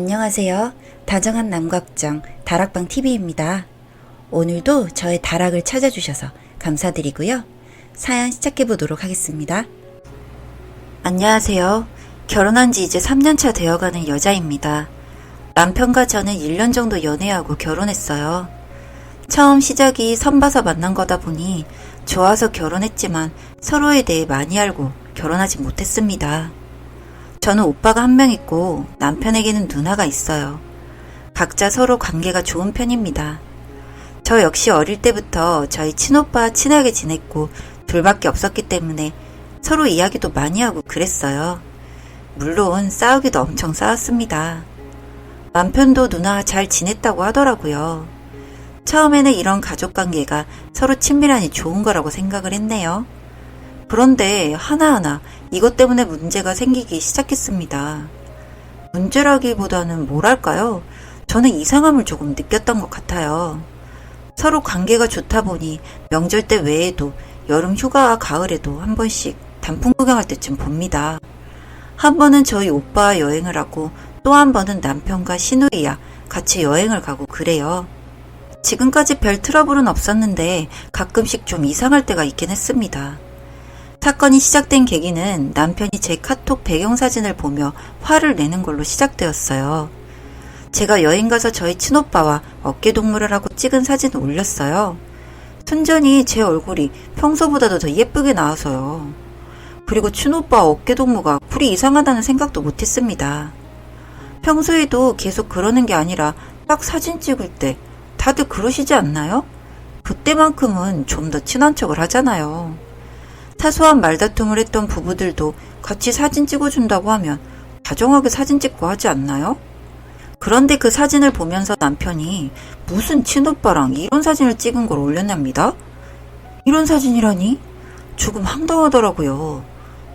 안녕하세요. 다정한 남각정 다락방TV입니다. 오늘도 저의 다락을 찾아주셔서 감사드리고요. 사연 시작해보도록 하겠습니다. 안녕하세요. 결혼한 지 이제 3년차 되어가는 여자입니다. 남편과 저는 1년 정도 연애하고 결혼했어요. 처음 시작이 선봐서 만난 거다 보니 좋아서 결혼했지만 서로에 대해 많이 알고 결혼하지 못했습니다. 저는 오빠가 한 명 있고 남편에게는 누나가 있어요. 각자 서로 관계가 좋은 편입니다. 저 역시 어릴 때부터 저희 친오빠와 친하게 지냈고 둘밖에 없었기 때문에 서로 이야기도 많이 하고 그랬어요. 물론 싸우기도 엄청 싸웠습니다. 남편도 누나와 잘 지냈다고 하더라고요. 처음에는 이런 가족관계가 서로 친밀하니 좋은 거라고 생각을 했네요. 그런데 하나하나 이것 때문에 문제가 생기기 시작했습니다. 문제라기보다는 뭐랄까요? 저는 이상함을 조금 느꼈던 것 같아요. 서로 관계가 좋다 보니 명절 때 외에도 여름 휴가와 가을에도 한 번씩 단풍 구경할 때쯤 봅니다. 한 번은 저희 오빠와 여행을 하고 또 한 번은 남편과 시누이와 같이 여행을 가고 그래요. 지금까지 별 트러블은 없었는데 가끔씩 좀 이상할 때가 있긴 했습니다. 사건이 시작된 계기는 남편이 제 카톡 배경사진을 보며 화를 내는 걸로 시작되었어요. 제가 여행 가서 저희 친오빠와 어깨동무를 하고 찍은 사진을 올렸어요. 순전히 제 얼굴이 평소보다도 더 예쁘게 나와서요. 그리고 친오빠 어깨동무가 굴이 이상하다는 생각도 못했습니다. 평소에도 계속 그러는 게 아니라 딱 사진 찍을 때 다들 그러시지 않나요? 그때만큼은 좀 더 친한 척을 하잖아요. 사소한 말다툼을 했던 부부들도 같이 사진 찍어준다고 하면 다정하게 사진 찍고 하지 않나요? 그런데 그 사진을 보면서 남편이 무슨 친오빠랑 이런 사진을 찍은 걸 올렸답니다. 이런 사진이라니? 조금 황당하더라고요.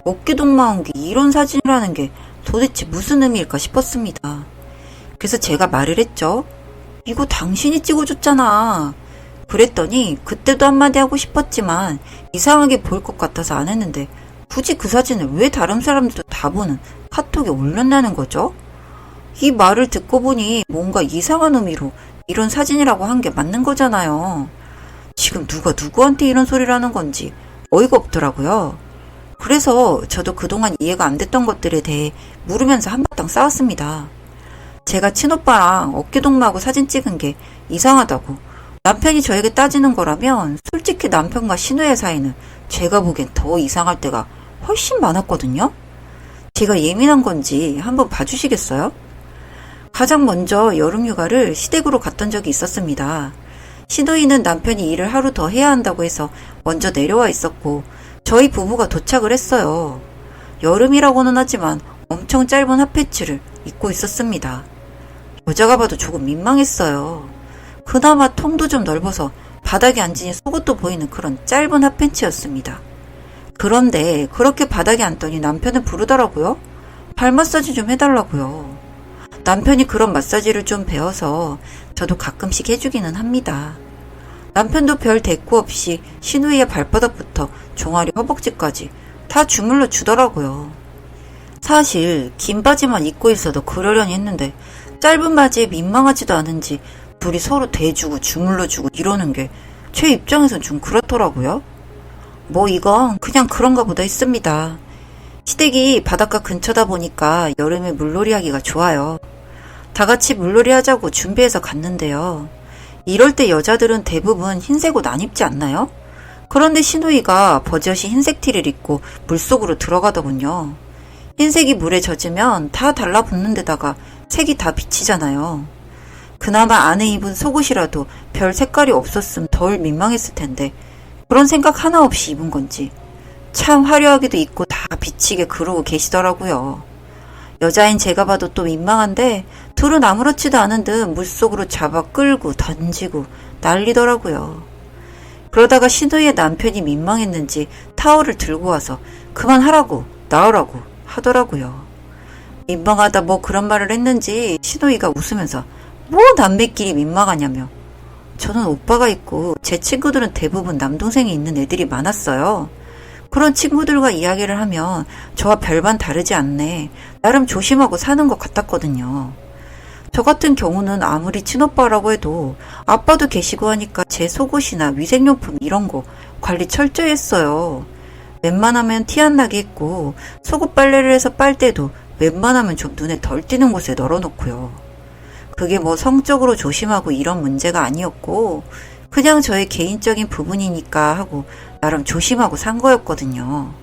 어깨동무한 게 이런 사진이라는 게 도대체 무슨 의미일까 싶었습니다. 그래서 제가 말을 했죠. 이거 당신이 찍어줬잖아. 그랬더니 그때도 한마디 하고 싶었지만 이상하게 보일 것 같아서 안 했는데 굳이 그 사진을 왜 다른 사람들도 다 보는 카톡에 올렸냐는 거죠? 이 말을 듣고 보니 뭔가 이상한 의미로 이런 사진이라고 한 게 맞는 거잖아요. 지금 누가 누구한테 이런 소리를 하는 건지 어이가 없더라고요. 그래서 저도 그동안 이해가 안 됐던 것들에 대해 물으면서 한바탕 싸웠습니다. 제가 친오빠랑 어깨동무하고 사진 찍은 게 이상하다고 남편이 저에게 따지는 거라면 솔직히 남편과 시누의 사이는 제가 보기엔 더 이상할 때가 훨씬 많았거든요. 제가 예민한 건지 한번 봐주시겠어요? 가장 먼저 여름휴가를 시댁으로 갔던 적이 있었습니다. 시누이는 남편이 일을 하루 더 해야 한다고 해서 먼저 내려와 있었고 저희 부부가 도착을 했어요. 여름이라고는 하지만 엄청 짧은 핫팬츠를 입고 있었습니다. 여자가 봐도 조금 민망했어요. 그나마 통도 좀 넓어서 바닥에 앉으니 속옷도 보이는 그런 짧은 핫팬츠였습니다. 그런데 그렇게 바닥에 앉더니 남편을 부르더라고요. 발 마사지 좀 해달라고요. 남편이 그런 마사지를 좀 배워서 저도 가끔씩 해주기는 합니다. 남편도 별 대꾸 없이 시누이의 발바닥부터 종아리 허벅지까지 다 주물러 주더라고요. 사실 긴 바지만 입고 있어도 그러려니 했는데 짧은 바지에 민망하지도 않은지 둘이 서로 대주고 주물러주고 이러는 게 제 입장에선 좀 그렇더라고요. 뭐 이건 그냥 그런가 보다 했습니다. 시댁이 바닷가 근처다 보니까 여름에 물놀이 하기가 좋아요. 다 같이 물놀이 하자고 준비해서 갔는데요. 이럴 때 여자들은 대부분 흰색 옷 안 입지 않나요? 그런데 시누이가 버젓이 흰색 티를 입고 물속으로 들어가더군요. 흰색이 물에 젖으면 다 달라붙는 데다가 색이 다 비치잖아요. 그나마 안에 입은 속옷이라도 별 색깔이 없었음 덜 민망했을 텐데 그런 생각 하나 없이 입은 건지 참 화려하게도 입고 다 비치게 그러고 계시더라고요. 여자인 제가 봐도 또 민망한데 둘은 아무렇지도 않은 듯 물속으로 잡아 끌고 던지고 난리더라고요. 그러다가 시누이의 남편이 민망했는지 타월을 들고 와서 그만하라고 나오라고 하더라고요. 민망하다 뭐 그런 말을 했는지 시누이가 웃으면서 뭐 남매끼리 민망하냐며. 저는 오빠가 있고 제 친구들은 대부분 남동생이 있는 애들이 많았어요. 그런 친구들과 이야기를 하면 저와 별반 다르지 않네. 나름 조심하고 사는 것 같았거든요. 저 같은 경우는 아무리 친오빠라고 해도 아빠도 계시고 하니까 제 속옷이나 위생용품 이런 거 관리 철저히 했어요. 웬만하면 티 안 나게 했고 속옷 빨래를 해서 빨 때도 웬만하면 좀 눈에 덜 띄는 곳에 널어놓고요. 그게 뭐 성적으로 조심하고 이런 문제가 아니었고 그냥 저의 개인적인 부분이니까 하고 나름 조심하고 산 거였거든요.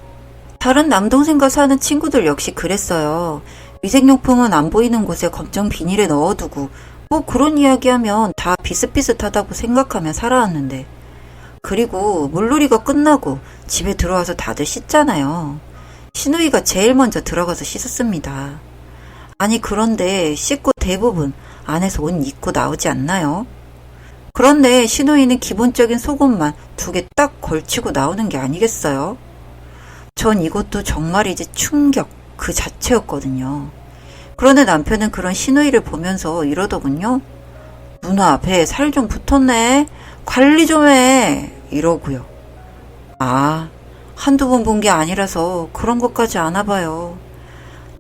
다른 남동생과 사는 친구들 역시 그랬어요. 위생용품은 안 보이는 곳에 검정 비닐에 넣어두고 뭐 그런 이야기하면 다 비슷비슷하다고 생각하며 살아왔는데 그리고 물놀이가 끝나고 집에 들어와서 다들 씻잖아요. 시누이가 제일 먼저 들어가서 씻었습니다. 아니 그런데 씻고 대부분 안에서 옷 입고 나오지 않나요? 그런데 시누이는 기본적인 속옷만 2개 딱 걸치고 나오는 게 아니겠어요? 전 이것도 정말이지 충격 그 자체였거든요. 그런데 남편은 그런 시누이를 보면서 이러더군요. 누나 배에 살 좀 붙었네. 관리 좀 해. 이러고요. 아, 한두 번 본 게 아니라서 그런 것까지 아나 봐요.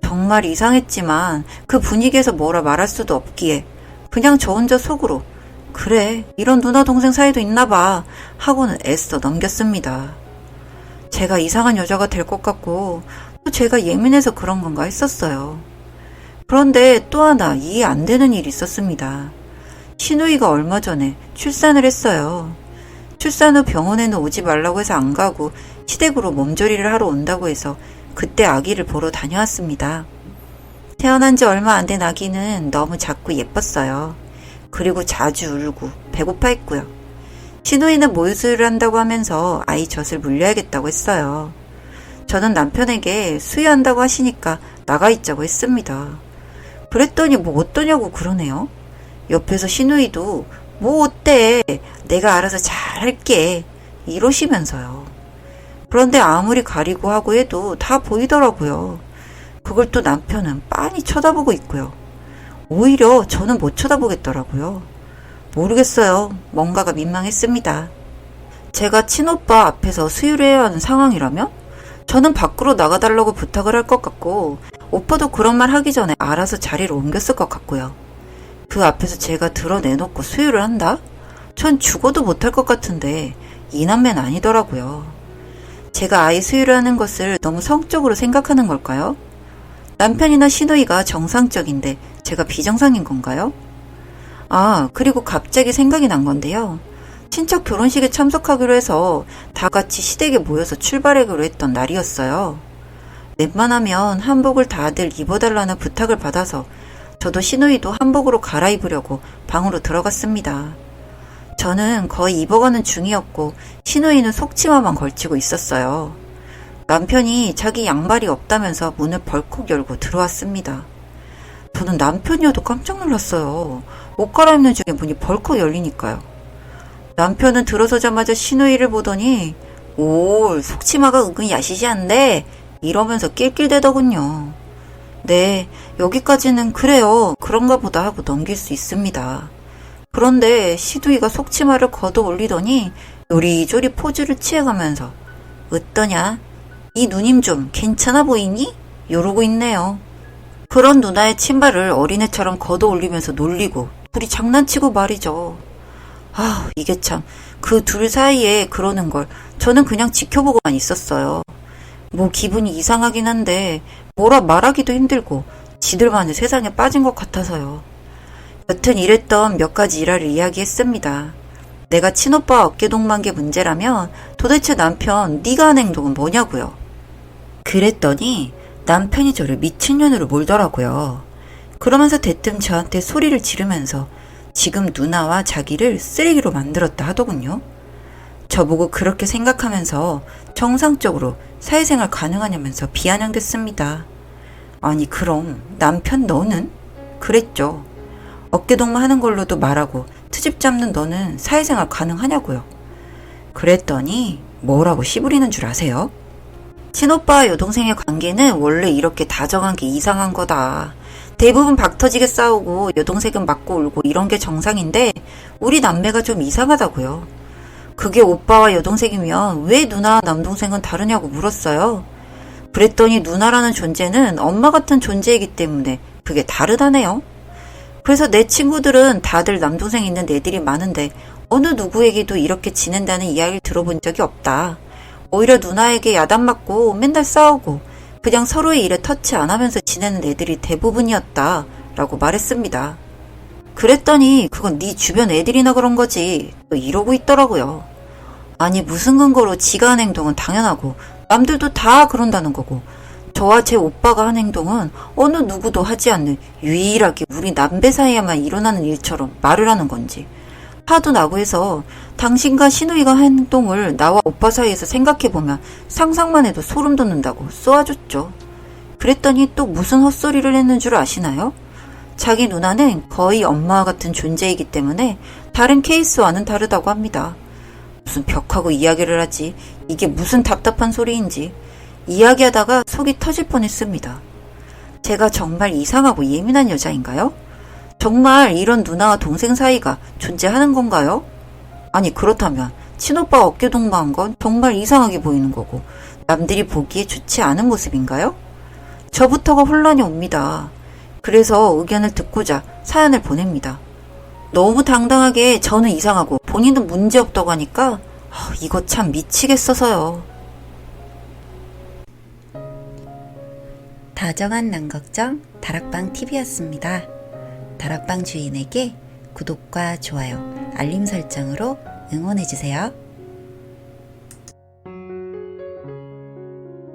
정말 이상했지만 그 분위기에서 뭐라 말할 수도 없기에 그냥 저 혼자 속으로 그래 이런 누나 동생 사이도 있나 봐 하고는 애써 넘겼습니다. 제가 이상한 여자가 될 것 같고 또 제가 예민해서 그런 건가 했었어요. 그런데 또 하나 이해 안 되는 일이 있었습니다. 시누이가 얼마 전에 출산을 했어요. 출산 후 병원에는 오지 말라고 해서 안 가고 시댁으로 몸조리를 하러 온다고 해서 그때 아기를 보러 다녀왔습니다. 태어난 지 얼마 안 된 아기는 너무 작고 예뻤어요. 그리고 자주 울고 배고파 했고요. 시누이는 모유수유를 한다고 하면서 아이 젖을 물려야겠다고 했어요. 저는 남편에게 수유한다고 하시니까 나가 있자고 했습니다. 그랬더니 뭐 어떠냐고 그러네요. 옆에서 시누이도 뭐 어때 내가 알아서 잘 할게 이러시면서요. 그런데 아무리 가리고 하고 해도 다 보이더라고요. 그걸 또 남편은 빤히 쳐다보고 있고요. 오히려 저는 못 쳐다보겠더라고요. 모르겠어요. 뭔가가 민망했습니다. 제가 친오빠 앞에서 수유를 해야 하는 상황이라면 저는 밖으로 나가달라고 부탁을 할 것 같고 오빠도 그런 말 하기 전에 알아서 자리를 옮겼을 것 같고요. 그 앞에서 제가 드러내놓고 수유를 한다? 전 죽어도 못할 것 같은데 이 남매는 아니더라고요. 제가 아이 수유를 하는 것을 너무 성적으로 생각하는 걸까요? 남편이나 시누이가 정상적인데 제가 비정상인 건가요? 아, 그리고 갑자기 생각이 난 건데요. 친척 결혼식에 참석하기로 해서 다 같이 시댁에 모여서 출발하기로 했던 날이었어요. 웬만하면 한복을 다들 입어달라는 부탁을 받아서 저도 시누이도 한복으로 갈아입으려고 방으로 들어갔습니다. 저는 거의 입어가는 중이었고 시누이는 속치마만 걸치고 있었어요. 남편이 자기 양말이 없다면서 문을 벌컥 열고 들어왔습니다. 저는 남편이어도 깜짝 놀랐어요. 옷 갈아입는 중에 문이 벌컥 열리니까요. 남편은 들어서자마자 시누이를 보더니 오, 속치마가 은근 야시시한데 이러면서 낄낄대더군요. 네, 여기까지는 그래요. 그런가 보다 하고 넘길 수 있습니다. 그런데 시누이가 속치마를 걷어 올리더니 요리조리 포즈를 취해가면서 어떠냐? 이 누님 좀 괜찮아 보이니? 이러고 있네요. 그런 누나의 신발을 어린애처럼 걷어 올리면서 놀리고 둘이 장난치고 말이죠. 아, 이게 참 그 둘 사이에 그러는 걸 저는 그냥 지켜보고만 있었어요. 뭐 기분이 이상하긴 한데 뭐라 말하기도 힘들고 지들만의 세상에 빠진 것 같아서요. 여튼 이랬던 몇 가지 일화를 이야기했습니다. 내가 친오빠 어깨동무한 게 문제라면 도대체 남편 네가 한 행동은 뭐냐고요. 그랬더니 남편이 저를 미친년으로 몰더라고요. 그러면서 대뜸 저한테 소리를 지르면서 지금 누나와 자기를 쓰레기로 만들었다 하더군요. 저보고 그렇게 생각하면서 정상적으로 사회생활 가능하냐면서 비아냥댔습니다. 아니 그럼 남편 너는? 그랬죠. 어깨동무 하는 걸로도 말하고 트집 잡는 너는 사회생활 가능하냐고요. 그랬더니 뭐라고 씨부리는 줄 아세요? 친오빠와 여동생의 관계는 원래 이렇게 다정한 게 이상한 거다. 대부분 박터지게 싸우고 여동생은 맞고 울고 이런 게 정상인데 우리 남매가 좀 이상하다고요. 그게 오빠와 여동생이면 왜 누나와 남동생은 다르냐고 물었어요. 그랬더니 누나라는 존재는 엄마 같은 존재이기 때문에 그게 다르다네요. 그래서 내 친구들은 다들 남동생 있는 애들이 많은데 어느 누구에게도 이렇게 지낸다는 이야기를 들어본 적이 없다. 오히려 누나에게 야단 맞고 맨날 싸우고 그냥 서로의 일에 터치 안 하면서 지내는 애들이 대부분이었다 라고 말했습니다. 그랬더니 그건 네 주변 애들이나 그런 거지 또 이러고 있더라고요. 아니 무슨 근거로 지가 한 행동은 당연하고 남들도 다 그런다는 거고 저와 제 오빠가 한 행동은 어느 누구도 하지 않는 유일하게 우리 남배 사이에만 일어나는 일처럼 말을 하는 건지 화도 나고 해서 당신과 신우이가 한 행동을 나와 오빠 사이에서 생각해보면 상상만 해도 소름 돋는다고 쏘아줬죠. 그랬더니 또 무슨 헛소리를 했는 줄 아시나요? 자기 누나는 거의 엄마와 같은 존재이기 때문에 다른 케이스와는 다르다고 합니다. 무슨 벽하고 이야기를 하지 이게 무슨 답답한 소리인지 이야기하다가 속이 터질 뻔했습니다. 제가 정말 이상하고 예민한 여자인가요? 정말 이런 누나와 동생 사이가 존재하는 건가요? 아니 그렇다면 친오빠가 어깨동무한 건 정말 이상하게 보이는 거고 남들이 보기에 좋지 않은 모습인가요? 저부터가 혼란이 옵니다. 그래서 의견을 듣고자 사연을 보냅니다. 너무 당당하게 저는 이상하고 본인은 문제없다고 하니까 이거 참 미치겠어서요. 다정한 남걱정 다락방TV였습니다. 다락방 주인에게 구독과 좋아요, 알림 설정으로 응원해주세요.